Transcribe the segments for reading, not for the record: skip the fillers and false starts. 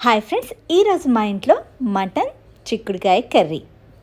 Hi friends, ఈరోజు మా ఇంట్లో మటన్ చిక్కుడుకాయ కర్రీ.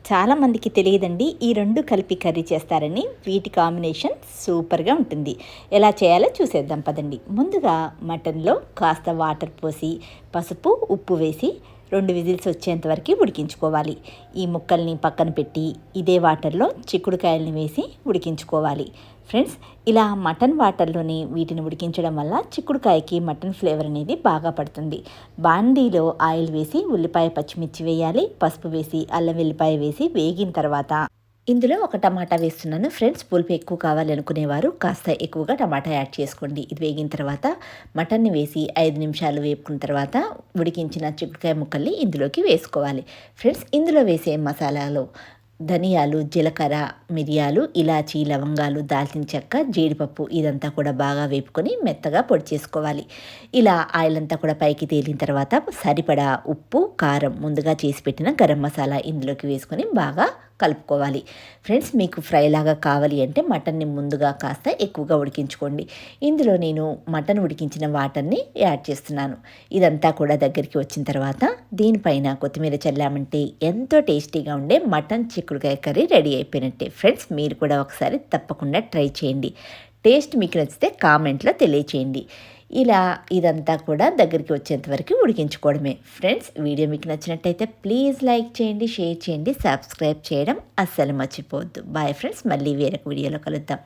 చాలామందికి తెలియదండి ఈ రెండు కలిపి కర్రీ చేస్తారని. వీటి కాంబినేషన్ సూపర్గా ఉంటుంది. ఎలా చేయాలో చూసేద్దాం పదండి. ముందుగా మటన్లో కాస్త వాటర్ పోసి పసుపు ఉప్పు వేసి 2 విజిల్స్ వచ్చేంత వరకు ఉడికించుకోవాలి. ఈ ముక్కల్ని పక్కన పెట్టి ఇదే వాటర్లో చిక్కుడుకాయల్ని వేసి ఉడికించుకోవాలి. ఫ్రెండ్స్, ఇలా మటన్ వాటర్లోని వీటిని ఉడికించడం వల్ల చిక్కుడుకాయకి మటన్ ఫ్లేవర్ అనేది బాగా పడుతుంది. బాండీలో ఆయిల్ వేసి ఉల్లిపాయ పచ్చిమిర్చి వేయాలి. పసుపు వేసి అల్లం వెల్లిపాయ వేసి వేగిన తర్వాత ఇందులో ఒక టమాటా వేస్తున్నాను. ఫ్రెండ్స్, పులుపు ఎక్కువ కావాలి అనుకునేవారు కాస్త ఎక్కువగా టమాటా యాడ్ చేసుకోండి. ఇది వేగిన తర్వాత మటన్ని వేసి 5 నిమిషాలు వేపుకున్న తర్వాత ఉడికించిన చిక్కుడుకాయ ముక్కల్ని ఇందులోకి వేసుకోవాలి. ఫ్రెండ్స్, ఇందులో వేసే మసాలాలు ధనియాలు, జీలకర్ర, మిరియాలు, ఇలాచీ, లవంగాలు, దాల్చిన చెక్క, జీడిపప్పు ఇదంతా కూడా బాగా వేపుకొని మెత్తగా పొడి చేసుకోవాలి. ఇలా ఆయిల్ అంతా కూడా పైకి తేలిన తర్వాత సరిపడా ఉప్పు, కారం, ముందుగా చేసి పెట్టిన గరం మసాలా ఇందులోకి వేసుకొని బాగా కలుపుకోవాలి. ఫ్రెండ్స్, మీకు ఫ్రై లాగా కావాలి అంటే మటన్ని ముందుగా కాస్త ఎక్కువగా ఉడికించుకోండి. ఇందులో నేను మటన్ ఉడికించిన వాటర్ని యాడ్ చేస్తున్నాను. ఇదంతా కూడా దగ్గరికి వచ్చిన తర్వాత దీనిపైన కొత్తిమీర చల్లామంటే ఎంతో టేస్టీగా ఉండే మటన్ చిక్కుడుకాయ కర్రీ రెడీ అయిపోయినట్టే. ఫ్రెండ్స్, మీరు కూడా ఒకసారి తప్పకుండా ట్రై చేయండి. టేస్ట్ మీకు నచ్చితే కామెంట్లో తెలియచేయండి. ఇలా ఇదంతా కూడా దగ్గరికి వచ్చేంత వరకు ఉడికించుకోవడమే. ఫ్రెండ్స్, వీడియో మీకు నచ్చినట్టయితే ప్లీజ్ లైక్ చేయండి, షేర్ చేయండి, సబ్స్క్రైబ్ చేయడం అస్సలు మర్చిపోవద్దు. బాయ్ ఫ్రెండ్స్, మళ్ళీ వేరొక వీడియోలో కలుద్దాం.